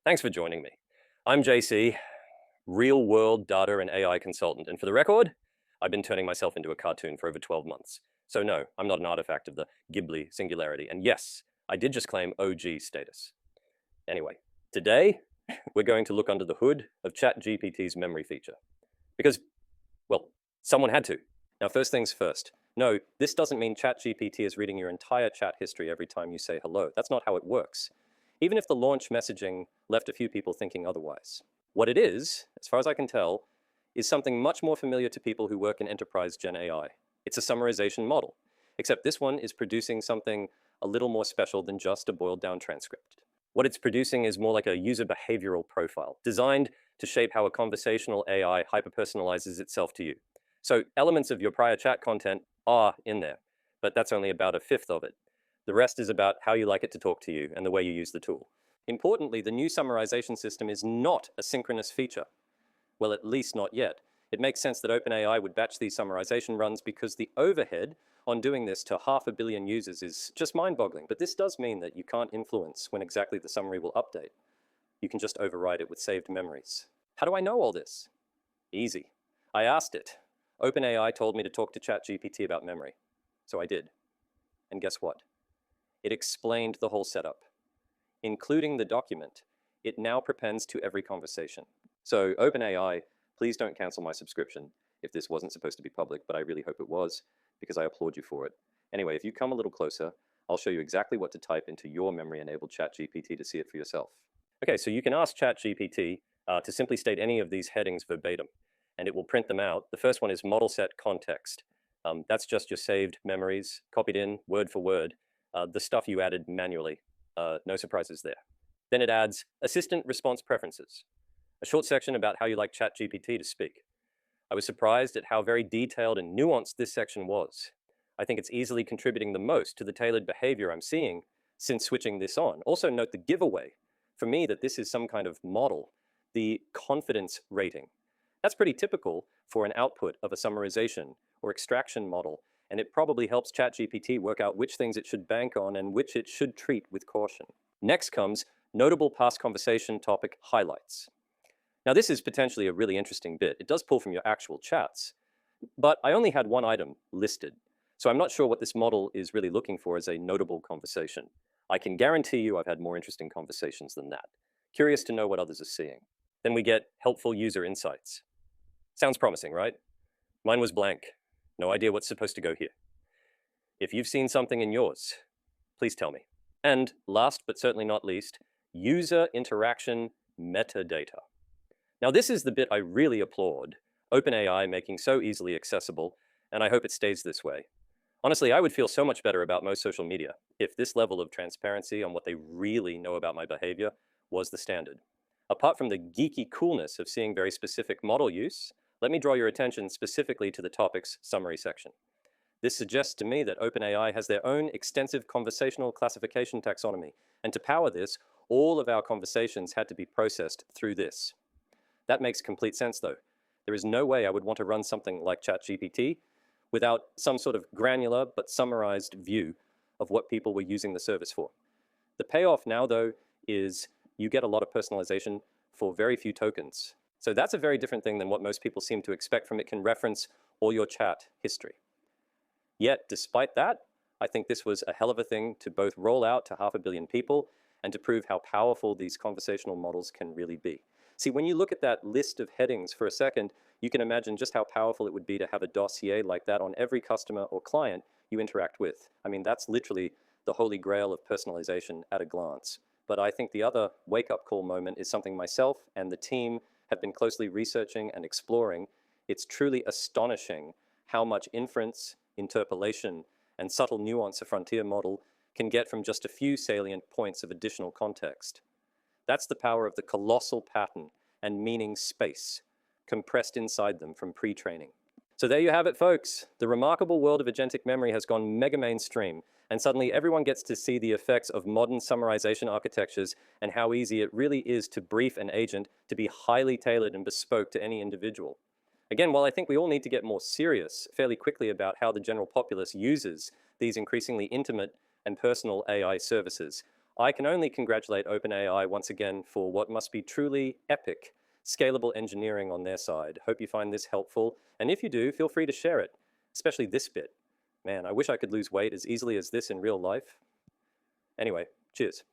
Thanks for joining me. I'm JC, real-world data and AI consultant, and for the record, I've been turning myself into a cartoon for over 12 months. So no, I'm not an artifact of the Ghibli singularity, and yes, I did just claim OG status. Anyway, today, we're going to look under the hood of ChatGPT's memory feature. Because, well, someone had to. Now, first things first. No, this doesn't mean ChatGPT is reading your entire chat history every time you say hello. That's not how it works. Even if the launch messaging left a few people thinking otherwise. What it is, as far as I can tell, is something much more familiar to people who work in enterprise Gen AI. It's a summarization model, except this one is producing something a little more special than just a boiled down transcript. What it's producing is more like a user behavioral profile, designed to shape how a conversational AI hyper-personalizes itself to you. So elements of your prior chat content are in there, but that's only about a fifth of it. The rest is about how you like it to talk to you and the way you use the tool. Importantly, the new summarization system is not a synchronous feature. Well, at least not yet. It makes sense that OpenAI would batch these summarization runs because the overhead on doing this to 500 million users is just mind-boggling. But this does mean that you can't influence when exactly the summary will update. You can just override it with saved memories. How do I know all this? Easy. I asked it. OpenAI told me to talk to ChatGPT about memory. So I did. And guess what? It explained the whole setup, including the document. It now prepends to every conversation. So OpenAI, please don't cancel my subscription if this wasn't supposed to be public, but I really hope it was, because I applaud you for it. Anyway, if you come a little closer, I'll show you exactly what to type into your memory-enabled ChatGPT to see it for yourself. Okay, so you can ask ChatGPT to simply state any of these headings verbatim, and it will print them out. The first one is model set context. That's just your saved memories, copied in word for word, the stuff you added manually. No surprises there. Then it adds assistant response preferences, a short section about how you like ChatGPT to speak. I was surprised at how very detailed and nuanced this section was. I think it's easily contributing the most to the tailored behavior I'm seeing since switching this on. Also note the giveaway, for me, that this is some kind of model, the confidence rating. That's pretty typical for an output of a summarization or extraction model, and it probably helps ChatGPT work out which things it should bank on and which it should treat with caution. Next comes notable past conversation topic highlights. Now this is potentially a really interesting bit. It does pull from your actual chats, but I only had one item listed, so I'm not sure what this model is really looking for as a notable conversation. I can guarantee you I've had more interesting conversations than that. Curious to know what others are seeing. Then we get helpful user insights. Sounds promising, right? Mine was blank. No idea what's supposed to go here. If you've seen something in yours, please tell me. And last but certainly not least, user interaction metadata. Now this is the bit I really applaud OpenAI making so easily accessible, and I hope it stays this way. Honestly, I would feel so much better about most social media if this level of transparency on what they really know about my behavior was the standard. Apart from the geeky coolness of seeing very specific model use, let me draw your attention specifically to the topic's summary section. This suggests to me that OpenAI has their own extensive conversational classification taxonomy, and to power this, all of our conversations had to be processed through this. That makes complete sense though. There is no way I would want to run something like ChatGPT without some sort of granular but summarized view of what people were using the service for. The payoff now though is you get a lot of personalization for very few tokens. So that's a very different thing than what most people seem to expect from it. Can reference all your chat history. Yet, despite that, I think this was a hell of a thing to both roll out to 500 million people and to prove how powerful these conversational models can really be. See, when you look at that list of headings for a second, you can imagine just how powerful it would be to have a dossier like that on every customer or client you interact with. I mean, that's literally the holy grail of personalization at a glance. But I think the other wake-up call moment is something myself and the team have been closely researching and exploring. It's truly astonishing how much inference, interpolation, and subtle nuance a frontier model can get from just a few salient points of additional context. That's the power of the colossal pattern and meaning space compressed inside them from pre-training. So there you have it, folks. The remarkable world of agentic memory has gone mega mainstream, and suddenly everyone gets to see the effects of modern summarization architectures and how easy it really is to brief an agent to be highly tailored and bespoke to any individual. Again, while I think we all need to get more serious fairly quickly about how the general populace uses these increasingly intimate and personal AI services, I can only congratulate OpenAI once again for what must be truly epic, scalable engineering on their side. Hope you find this helpful, and if you do, feel free to share it, especially this bit. Man, I wish I could lose weight as easily as this in real life. Anyway, cheers.